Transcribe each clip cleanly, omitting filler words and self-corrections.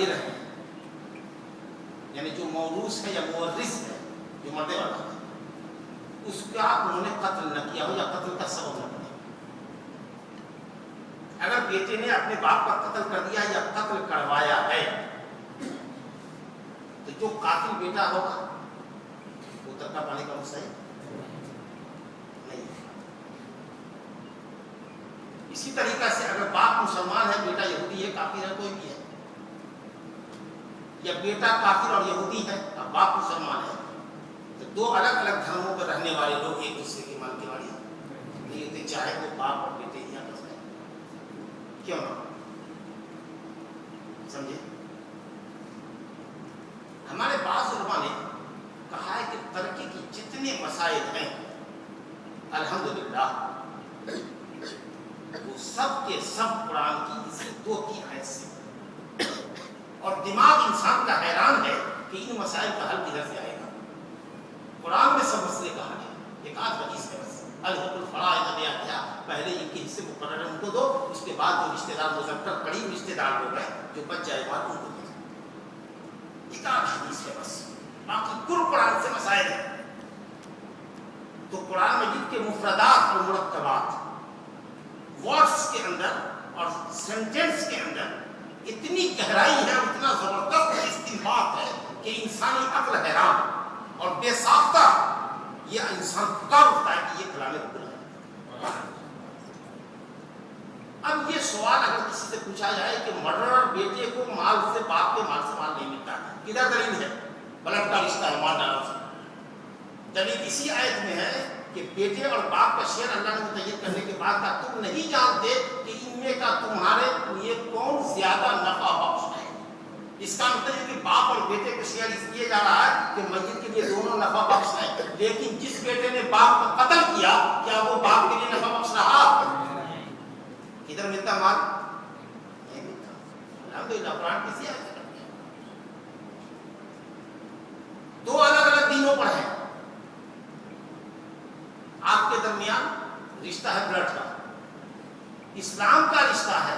دے رہے ہیں، یعنی جو موروث ہے یا مورث ہے جو مرنے والا ہے، اس کا انہوں نے قتل نہ کیا ہو یا قتل کا سبب نہ بنے۔ اگر بیٹے نے اپنے باپ کا قتل کر دیا یا قتل کروایا ہے تو جو قاتل بیٹا ہوگا وہ ترکہ پانے کا مستحق نہیں۔ اسی طریقہ سے اگر باپ مسلمان ہے، بیٹا یہودی ہے، کافر ہے، کوئی بھی ہے، یا بیٹا کافر اور یہودی ہے اور باپ مسلمان ہے، تو دو الگ الگ دھرموں پر رہنے والے لوگ ایک دوسرے کے مال کے والی نہیں ہوتے، چاہے وہ باپ اور بیٹے ہی آپس میں کیوں نہ سمجھے۔ ہمارے بعض علماء نے کہا ہے کہ ترکے کی جتنے مسائل ہیں الحمدللہ وہ سب کے سب قرآن کی اسی 2-3 آیت سے، اور دماغ انسان کا حیران ہے کہ ان مسائل کا حل کدھر سے آئے گا۔ قرآن میں سب مسئلے کہا گئے، ایک آدھ حدیث ہے بس، الحق الفرائض دیا گیا، پہلے ان کے حصے مقرر ہیں ان کو دو، اس کے بعد جو رشتہ دار مذکر قریب رشتہ دار لوگ ہیں جو بچ جائے گا ان کو دو، ایک آدھ حدیث ہے بس، باقی کل قرآن سے مسائل ہیں۔ تو قرآن مجید کے مفردات اور مرکبات، ورڈز کے اندر اور سینٹینس کے اندر اتنی گہرائی ہے اور اتنا زبردست استنباط ہے کہ انسانی عقل حیران اور بے ساختہ یہ انسان پکار اٹھتا ہے کہ یہ کلام رب العالمین ہے۔ اب یہ سوال اگر کسی سے پوچھا جائے کہ مرڈرر بیٹے کو مال سے باپ کے مال سے مال نہیں ملتا، کدھر دلیل ہے؟ بلڈ کا رشتہ ہے، مال ڈالا سے دلیل اسی آیت میں ہے کہ بیٹے اور باپ کا شیئر اللہ نے متعین کرنے کے بعد کا تم نہیں جانتے کہ ان میں کا تمہارے لیے کون زیادہ نفع بخش ہے۔ اس کا مطلب ہے کہ باپ اور بیٹے کو شیئر اس لیے جا رہا ہے کہ میت کے لیے دونوں نفع بخش ہیں، لیکن جس بیٹے نے باپ کا قتل کیا کیا وہ باپ کے لیے نفع بخش رہا؟ کدھر ملتا مال؟ نہیں ملتا۔ الحمدللہ قرآن کسی آیت سے کر دیا۔ دو الگ الگ دینوں پر ہیں، آپ کے درمیان رشتہ ہے بلڈ کا، اسلام کا رشتہ ہے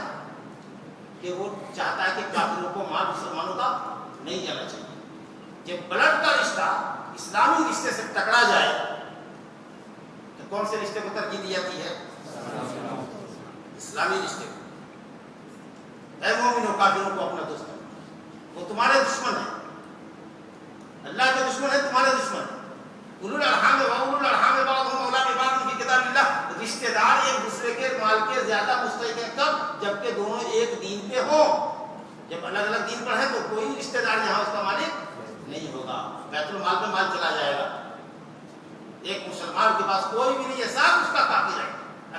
کہ وہ چاہتا ہے کہ کافروں کو مال مسلمانوں کا نہیں جانا چاہیے۔ جب بلڈ کا رشتہ اسلامی رشتے سے ٹکرا جائے تو کون سے رشتے کو ترجیح دی جاتی ہے؟ اسلامی رشتے کو۔ اے مومنوں، کافروں کو اپنا دوست بناؤ، وہ تمہارے دشمن ہیں، اللہ کے دشمن ہے، تمہارے دشمن ہیں۔ اولو الارحام واولو الارحام بعضهم اولى ببعض فی کتاب اللہ، رشتے دار ایک دوسرے کے مال کے زیادہ مستحق ہیں کب؟ جبکہ دونوں ایک دین پہ ہوں۔ جب الگ الگ دین پر ہیں تو کوئی رشتے دار یہاں اس کا مالک نہیں ہوگا، بیت المال پہ مال چلا جائے گا۔ ایک مسلمان کے پاس کوئی بھی نہیں ہے، سب اس کا کافر ہے،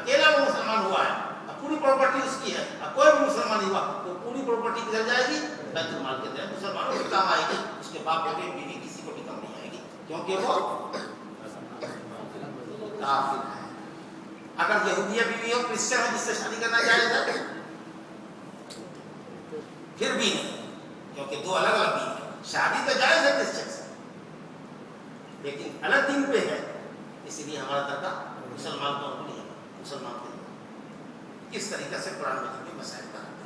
اکیلا وہ مسلمان ہوا ہے، اب پوری پراپرٹی اس کی ہے، اب کوئی بھی مسلمان نہیں ہوا تو پوری پراپرٹی کدھر جائے گی؟ بیت المال کے اندر۔ مسلمانوں کو کام آئے گی، اس کے باپ بیٹے بیوی کسی کو بھی کم نہیں آئے گی، کیونکہ وہ کافر ہے۔ اگر یہودیہ بیوی ہو، کرسچن ہو، جس سے شادی کرنا جائز ہے پھر بھی نہیں، کیونکہ دو الگ الگ دین ہیں۔ شادی تو جائز ہے کرسچن سے، لیکن الگ دین پہ ہے، اسی لیے ہمارا ترکہ مسلمان کو نہیں ہے، مسلمان کو نہیں۔ اس طریقے سے قرآن مجید میں مسائل کا حل کرنا۔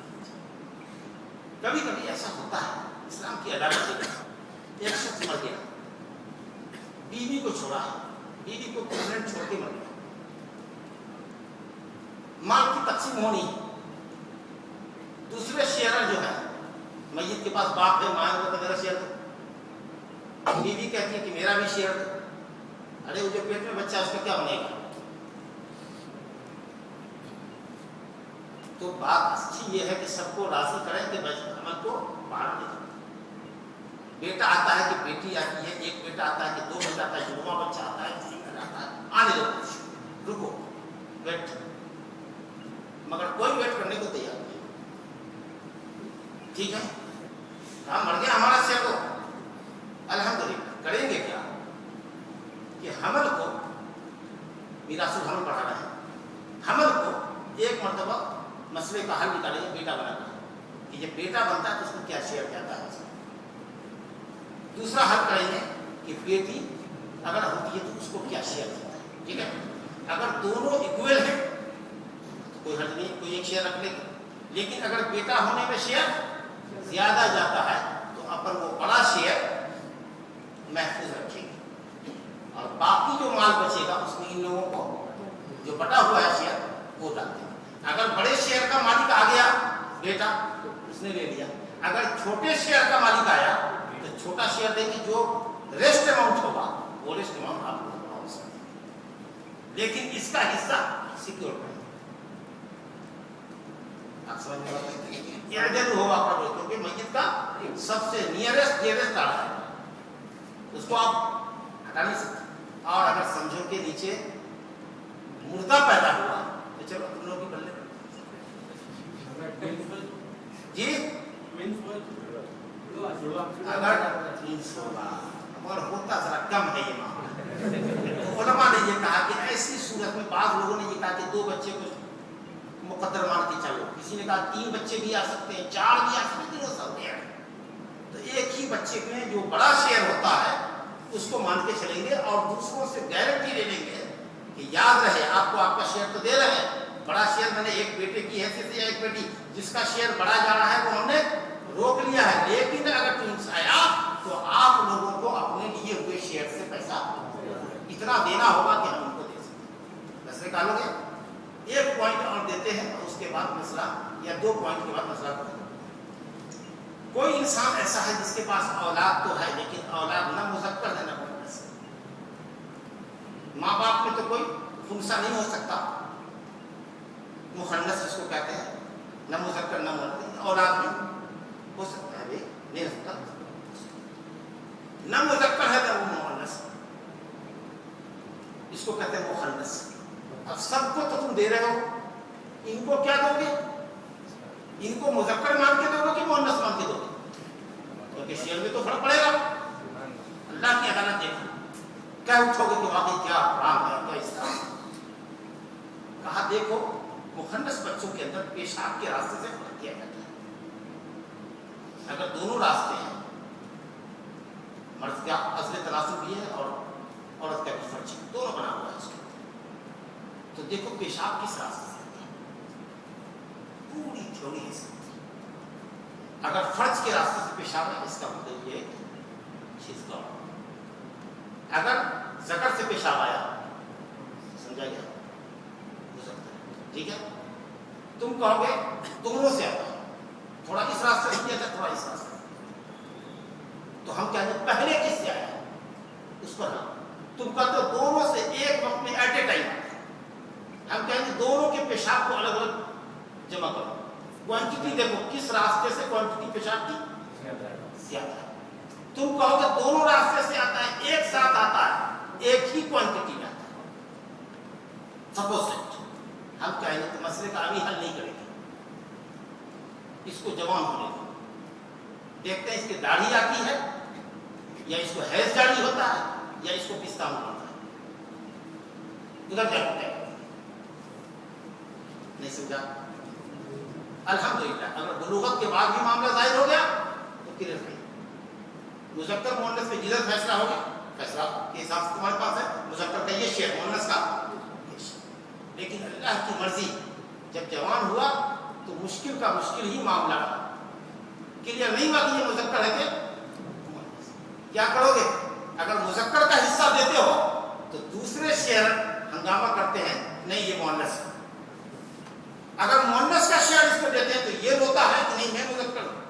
کبھی کبھی ایسا ہوتا ہے اسلام کی عدالت میں، ایک شخص مر گیا، بیوی کو چھوڑا ہے، بیوی کو پریگننٹ چھوڑ کے مر گیا، مال کی تقسیم ہونی ہے، دوسرے شیئرر جو ہے، میت کے پاس باپ ہے، ماں ہے، وہ میرا شیئر دو، بیوی کہتی ہے کہ میرا بھی شیئر دو، ارے وہ جو پیٹ میں بچہ ہے اس کا کیا بنے گا؟ تو بات اچھی یہ ہے کہ سب کو راضی کریں کہ عمل کو باہر لے جائیں۔ بیٹا آتا ہے کہ بیٹی آتی ہے، ایک بیٹا آتا ہے کہ دو بیٹا آتا ہے، جڑواں بچہ آتا ہے، سنگل آتا ہے، آنے دو، رکو، ویٹ، مگر کوئی ویٹ کرنے کو تیار نہیں۔ ٹھیک ہے، کہاں مر گیا ہمارا شیئر کو، الحمدللہ کریں گے کیا کہ حمل کو میراث الحمل پڑھا رہے ہیں، حمل کو ایک مرتبہ مسئلے کا حل نکالیں گے، بیٹا بنانا ہے کہ جب بیٹا بنتا ہے تو اس کو کیا شیئر جاتا ہے۔ دوسرا حل کریں گے کہ بیٹی اگر ہوتی ہے تو اس کو کیا شیئر دیتا ہے۔ ٹھیک ہے، اگر دونوں ایکویل ہیں تو کوئی حل نہیں، کوئی ایک شیئر رکھ لے گا، لیکن اگر بیٹا ہونے میں شیئر زیادہ جاتا ہے تو اپن وہ بڑا شیئر محفوظ رکھیں گے اور باقی جو مال بچے گا اس میں ان لوگوں کو جو بٹا ہوا ہے شیئر وہ ڈالتے ہیں. اگر بڑے شیئر کا مالک آ گیا بیٹا اس نے لے لیا, اگر چھوٹے شیئر کا مالک آیا تو چھوٹا شیئر دیں گے, جو ریسٹ اماؤنٹ ہوگا وہ ریسٹ اماؤنٹ آپ کو ہو سکتا ہے, لیکن اس کا حصہ سیکیور کریں. آپ سمجھ میں آتا ہے اعدل ہوا پر, کیونکہ میت کا سب سے نیئرسٹ آڑا ہے, اس کو آپ ہٹا نہیں سکتے. اور اگر سمجھو کہ نیچے مردہ پیدا ہوا تو چلو تم لوگ بھی بلے جی اگر 300 مگر ہوتا ذرا کم ہے یہ معاملہ. تو علماء نے یہ کہا کہ ایسی صورت میں بعض لوگوں نے یہ کہا کہ 2 بچے کو مقدر مان کے چلو, کسی نے کہا 3 بچے بھی آ سکتے ہیں, 4 بھی آ سکتے ہیں, 3 ہو سکتے ہیں. تو ایک ہی بچے میں جو بڑا شیئر ہوتا ہے اس کو مان کے چلیں گے اور دوسروں سے گارنٹی لے لیں گے کہ یاد رہے آپ کو آپ کا شیئر تو دے رہے ہیں, بڑا شیئر میں نے ایک بیٹے کی حیثیت سے یا ایک بیٹی جس کا شیئر بڑا جا رہا ہے وہ ہم نے روک لیا ہے, لیکن اگر ٹوئنس آیا تو آپ لوگوں کو اپنے لیے ہوئے شیئر سے پیسہ اتنا دینا ہوگا کہ ہم ان کو دے سکیں. بس نکالو گے 1 پوائنٹ اور دیتے ہیں اور اس کے بعد مسئلہ یا 2 پوائنٹ کے بعد مسئلہ ختم. کوئی انسان ایسا ہے جس کے پاس اولاد تو ہے لیکن اولاد نہ مذکر ہے نہ مؤنث. ماں باپ میں تو کوئی خنثی نہیں ہو سکتا, مخنث جس کو کہتے ہیں, نہ مذکر نہ مؤنث. اولاد میں ہو سکتا ہے بھی نہیں ہو سکتا, نہ مذکر ہے نہ مؤنث, اس کو کہتے ہیں مخنث. اب سب کو تو تم دے رہے ہو, ان کو کیا دو گے؟ ان کو مذکر مان کے دو گے کہ مؤنث مان کے دو گے؟ کیونکہ شیئر میں تو فرق پڑے گا. اللہ کی عدالت دیکھو, کیا اٹھو گے کہ واقعی کیا حرام ہے کیا اسلام. کہا دیکھو مخنث بچوں کے اندر پیشاب کے راستے سے فرق کیا جاتا ہے. اگر دونوں راستے ہیں, مرد کا اصل تناسب بھی ہے اور عورت کا بھی فرج دونوں بنا ہوا ہے اس کا, تو دیکھو پیشاب کس راستے سے آتا ہے, پوری تھیوری ہے. اگر فرج کے راستے سے پیشاب ہے اس کا مطلب یہ ہے کہ چیز گاؤں. اگر ذکر سے پیشاب آیا سمجھا گیا ہو سکتا ہے, ٹھیک ہے. تم کہو گے دونوں سے آتا ہے, تھوڑا اس راستے سے کیا تھا تھوڑا اس راستے سے, تو ہم کہتے ہیں پہلے کس سے آیا اس پر ہم تم کہتے ہو دونوں سے ایک وقت میں ایٹ اے ٹائم آتا ہے. ہم کہیں گے دونوں کے پیشاب کو الگ الگ جمع کرو, کوانٹٹی دیکھو کس راستے سے کوانٹٹی پیشاب کی زیادہ ہے. تم کہو گے دونوں راستے سے آتا ہے, ایک ساتھ آتا ہے, ایک ہی کوانٹٹی میں آتا ہے. سپوزٹ ہم کہیں گے کہ مسئلے کا ابھی حل نہیں کریں گے, اس کو جوان ہونے دو, دیکھتے ہیں اس کی داڑھی آتی ہے یا اس کو حیض جاری ہوتا ہے یا اس کو پستان ہوتا ہے, ادھر جاتے ہیں. نہیں سمجھا؟ الحمدللہ اگر بلوغت کے بعد بھی معاملہ ظاہر ہو گیا تو کلیئر نہیں. مذکر مؤنث میں جدت فیصلہ ہو گیا, فیصلہ کے حساب سے تمہارے پاس ہے مذکر کا یہ شیئر مؤنث کا یہ شیئر. لیکن اللہ کی مرضی جب جوان ہوا تو مشکل کا مشکل ہی معاملہ کلیئر نہیں ہوا کہ یہ مذکر ہے کہ مؤنث. کیا کرو گے؟ اگر مذکر کا حصہ دیتے ہو تو دوسرے شیئر ہنگامہ کرتے ہیں نہیں یہ مؤنث ہے. اگر مؤنث کا شیئر اس کو دیتے ہیں تو یہ روتا ہے کہ نہیں میں مذکر ہوں,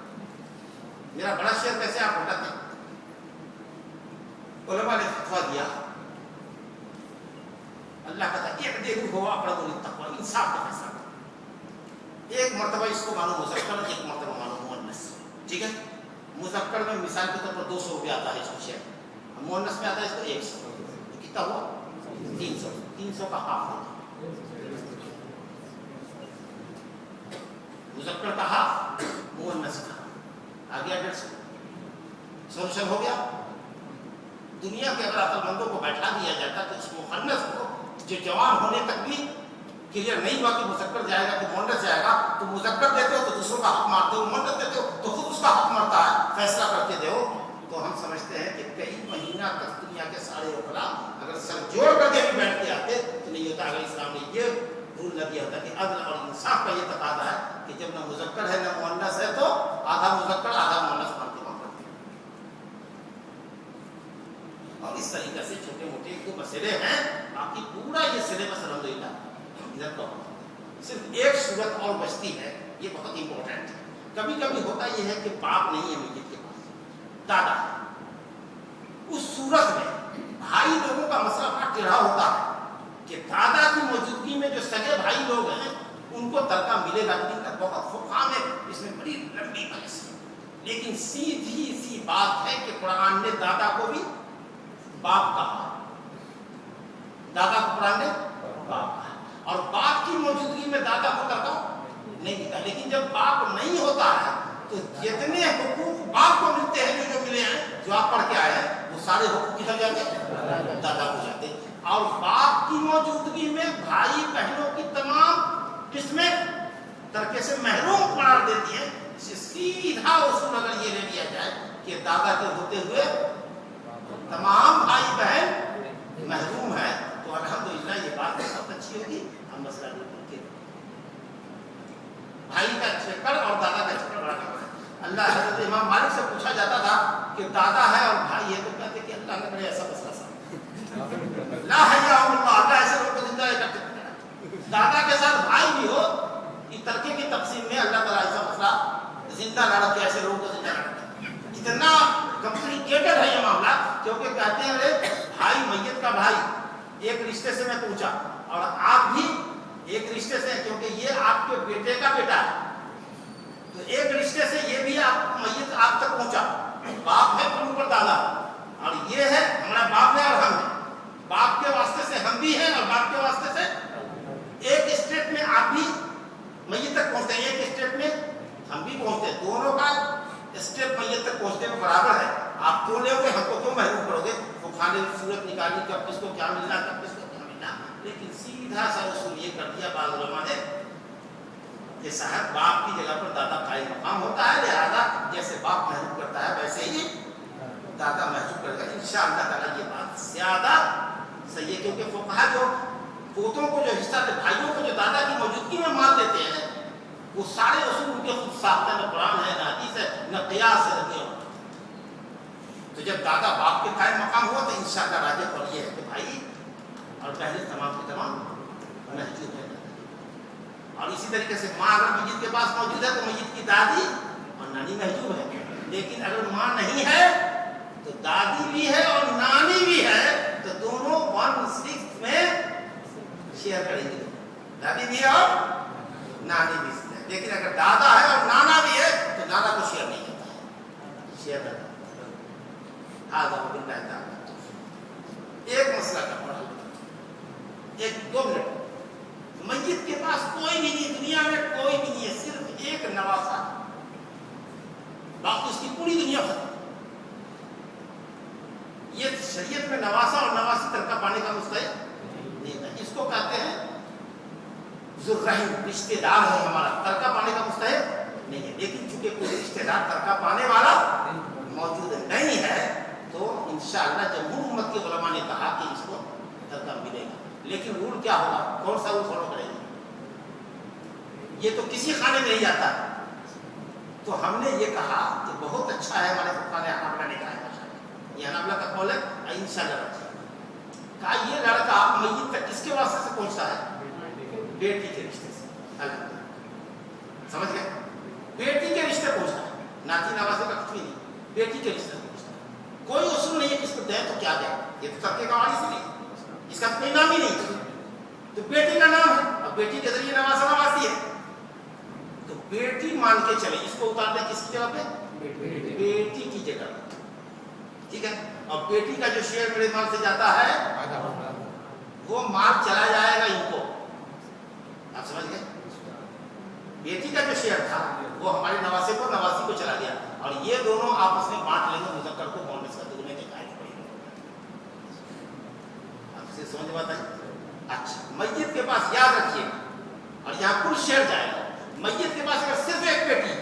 میرا بڑا شیئر کیسے آپ ہٹاتے ہیں. علماء نے فتویٰ دیا, اللہ کہتا ہے اعدلوا هو اقرب للتقوى, انصاف کا فیصلہ کرو. ایک مرتبہ اس کو مانو مذکر, ایک مرتبہ مانو مؤنث, ٹھیک ہے. مذکر میں مثال کے طور پر 200 روپے آتا ہے اس کو شیئر, مؤنث میں آتا ہے اس کو 100. تو کتنا ہوا 300, 300 کا ہاف ہوتا ہے. مذکر کا ہاف مؤنث کا آ گیا 150. سولوشن ہو گیا. دنیا کے اگر عقل مندوں کو بیٹھا دیا جاتا تو اس مخنث کو جو جوان ہونے تک بھی کلیئر نہیں ہوا کہ مذکر جائے گا کہ مؤنث جائے گا, تو مذکر دیتے ہو تو دوسروں کا حق مارتے ہو, مؤنث دیتے ہو تو خود اس کا حق مرتا ہے, فیصلہ کر کے دو. تو ہم سمجھتے ہیں کہ کئی مہینہ تک دنیا کے سارے عقلاء اگر سر جوڑ کر کے بھی بیٹھ کے آتے تو نہیں ہوتا. اگر اسلام نے یہ رول نہ دیا ہوتا کہ عدل اور انصاف کا یہ تقاضا ہے کہ جب نہ مذکر ہے نہ مؤنث ہے تو آدھا مذکر ایک دو مسئلے ہیں، باقی پورا یہ سلیبس الحمدللہ ادھر کا ہوتا ہے۔ صرف ایک صورت اور بچتی ہے، یہ بہت امپورٹنٹ ہے۔ کبھی کبھی ہوتا یہ ہے کہ باپ نہیں ہے میت کے پاس، دادا ہے۔ اس صورت میں بھائی لوگوں کا مسئلہ بڑا ٹیڑھا ہوتا ہے کہ دادا کی موجودگی میں جو سگے بھائی لوگ ہیں ان کو ترکہ ملے گا نہیں کا بہت فقہا میں اس میں بڑی لمبی بحث ہے، لیکن سیدھی سی بات ہے کہ قرآن نے دادا کو بھی باپ کہا، دادا کو قرآن نے باپ کہا، اور باپ کی موجودگی میں دادا کو ترکہ نہیں ملتا۔ لیکن جب باپ نہیں ہوتا ہے تو جتنے حقوق باپ کو ملتے ہیں جو ملے ہیں، جو آپ پڑھ کے آئے ہیں، وہ سارے حقوق کدھر جاتے ہیں؟ دادا کو جاتے ہیں۔ اور باپ کی موجودگی میں بھائی بہنوں کی تمام قسمیں ترکے سے محروم قرار دیتی ہیں۔ سیدھا اصول اگر یہ لے لیا جائے کہ دادا کے ہوتے ہوئے تمام بھائی بہن محروم ہیں، تو الحمدللہ یہ بات بہت اچھی ہوگی، ہم مسئلہ دور کر کے بھائی کا چکر اور دادا کا چکر بڑا کرنا ہے۔ اللہ حضرت امام مالک سے پوچھا جاتا تھا کہ دادا ہے اور بھائی ہے، تو کہتے کہ اللہ نے بڑے ایسا مسئلہ سا لا حیا اللہ، اللہ ایسے لوگوں کو زندہ کرتے ہیں۔ دادا کے ساتھ بھائی بھی ہو، یہ ترکے کی تقسیم میں اللہ تعالیٰ ایسا مسئلہ زندہ نہ رکھے، ایسے لوگوں کو زندہ رکھتے ہیں۔ اتنا کمپلیکیٹڈ ہے یہ معاملہ، کیونکہ کہتے ہیں ارے بھائی میت کا بھائی ایک رشتے سے میں پوچھا، اور آپ بھی ایک رشتے سے، کیونکہ یہ آپ کے بیٹے کا بیٹا ہے، تو ایک رشتے سے یہ بھی آپ میت آپ تک پہنچا، باپ ہے پھر اوپر دادا، اور یہ ہے ہمارا باپ ہے اور ہم ہیں، باپ کے واسطے سے ہم بھی ہیں اور باپ کے واسطے سے ایک اسٹیٹ میں آپ بھی میت تک پہنچتے ہیں، ایک اسٹیٹ میں ہم بھی پہنچتے ہیں، دونوں کا اسٹیپ میت تک پہنچنے میں برابر ہے۔ آپ کیوں لے گے، ہم کو کیوں محروم کرو گے؟ وہ کھانے صورت نکالی کب کس کو کیا ملنا، کب کس کو کیا ملنا، لیکن سیدھا سا اصول یہ کر دیا بعض علماء نے کہ صاحب باپ کی جگہ پر دادا قائم مقام ہوتا ہے، لہذا جیسے باپ محروم کرتا ہے ویسے ہی دادا محروم کرے گا۔ انشاءاللہ تعالیٰ یہ بات زیادہ صحیح ہے، کیونکہ فقہا جو پوتوں کو جو حصہ دے، بھائیوں کو جو دادا کی موجودگی میں مان دیتے ہیں، وہ سارے اصول ان کے خود ساختہ، نہ قرآن ہے، نہ حدیث ہے، نہ قیاس ہے، نہ قیاس۔ تو جب دادا باپ کے قائم مقام ہوا تو انشاءاللہ راجح اور یہ ہے کہ بھائی اور بہنیں تمام کے تمام محجوب ہے۔ اور اسی طریقے سے ماں اگر میت کے پاس موجود ہے تو میت کی دادی اور نانی محجوب ہے، لیکن اگر ماں نہیں ہے تو دادی بھی ہے اور نانی بھی ہے، تو دونوں 1/6 میں شیئر کریں گے، دادی بھی ہے اور نانی بھی ہے۔ لیکن اگر دادا ہے اور نانا بھی ہے تو نانا کو شیئر نہیں کرتا ہے، شیئر کرتا ہے۔ ایک مسئلہ کا پڑھا، ایک 2 منٹ، میت کے پاس کوئی بھی نہیں، دنیا میں کوئی بھی نہیں ہے، صرف ایک نواسا ہے، باقی اس کی پوری دنیا ختم۔ یہ شریعت میں نواسا اور نواسی ترکہ پانے کا مستحق نہیں ہے، اس کو کہتے ہیں ذوالرحم، رشتہ دار ہے ہمارا، ترکہ پانے کا مستحق نہیں ہے۔ لیکن چونکہ کوئی رشتہ دار ترکہ پانے والا موجود نہیں ہے تو انشاءاللہ جمہور امت کے علماء نے کہا کہ اس کو ترکہ ملے گا، لیکن رول کیا ہوگا، کون سا رول فالو کرے گا؟ یہ تو کسی خانے میں نہیں جاتا۔ تو ہم نے یہ کہا کہ بہت اچھا ہے، ہمارے فقہ نے حنابلہ نے کہا ہے، یہ حنابلہ کا قول ہے، انشاءاللہ کہا یہ لڑکا میت تک کس کے واسطے سے پہنچتا ہے؟ بیٹی کے رشتے سے، الحمدللہ، سمجھ گئے؟ بیٹی کے رشتے پہنچتا ہے، ناتی نوازے کا کچھ بھی نہیں، بیٹی کے رشتے پہنچتا ہے۔ کوئی اصول نہیں ہے کہ اس کو دیں تو کیا دیں، یہ تو ترکے کا وارث ہی نہیں، اس کا کوئی نام ہی نہیں، تو بیٹی کا نام ہے، اب بیٹی کے ذریعے نواسا نواسی ہے، تو بیٹی مان کے چلے، اس کو اتار دیں کس کی جگہ پہ؟ بیٹی کی جگہ پہ، ٹھیک ہے؟ اور بیٹی کا جو شیئر میرے مال سے جاتا ہے وہ مال چلا جائے گا ان کو، آپ سمجھ گئے؟ بیٹی کا جو شیئر تھا وہ ہمارے نواسے کو، نواسی کو چلا گیا، اور یہ دونوں آپس میں بانٹ لیں گے، مذکر کو مؤنث کا دونوں کے قائم پڑے گا۔ آپ سے سمجھ بات ہے؟ اچھا، میت کے پاس یاد رکھیے، اور یہاں کل شیئر جائے گا، میت کے پاس اگر صرف ایک بیٹی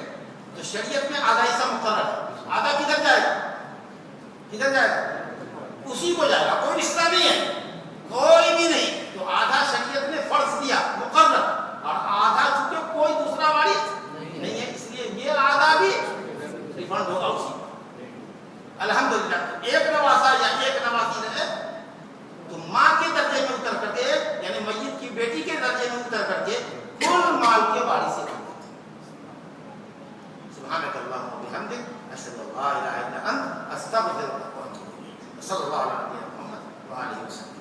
تو شریعت میں آدھا حصہ مقرر ہے، آدھا کدھر جائے گا؟ کدھر جائے گا؟ اسی کو جائے گا، کوئی رشتہ نہیں ہے، کوئی بھی نہیں، تو آدھا شریعت نے فرض دیا مقرر، اور آدھا چونکہ کوئی دوسرا وارث نہیں ہے، اس لیے یہ آدھا بھی ریفنڈ ہوگا اسی کو۔ الحمدللہ ایک نواسا یا ایک نواسی رہے سبحانك اللهم وبحمدك اشهد ان لا اله الا انت استغفرك واتوب اليك. صلی اللہ علیہ وسلم وآلہ وسلم.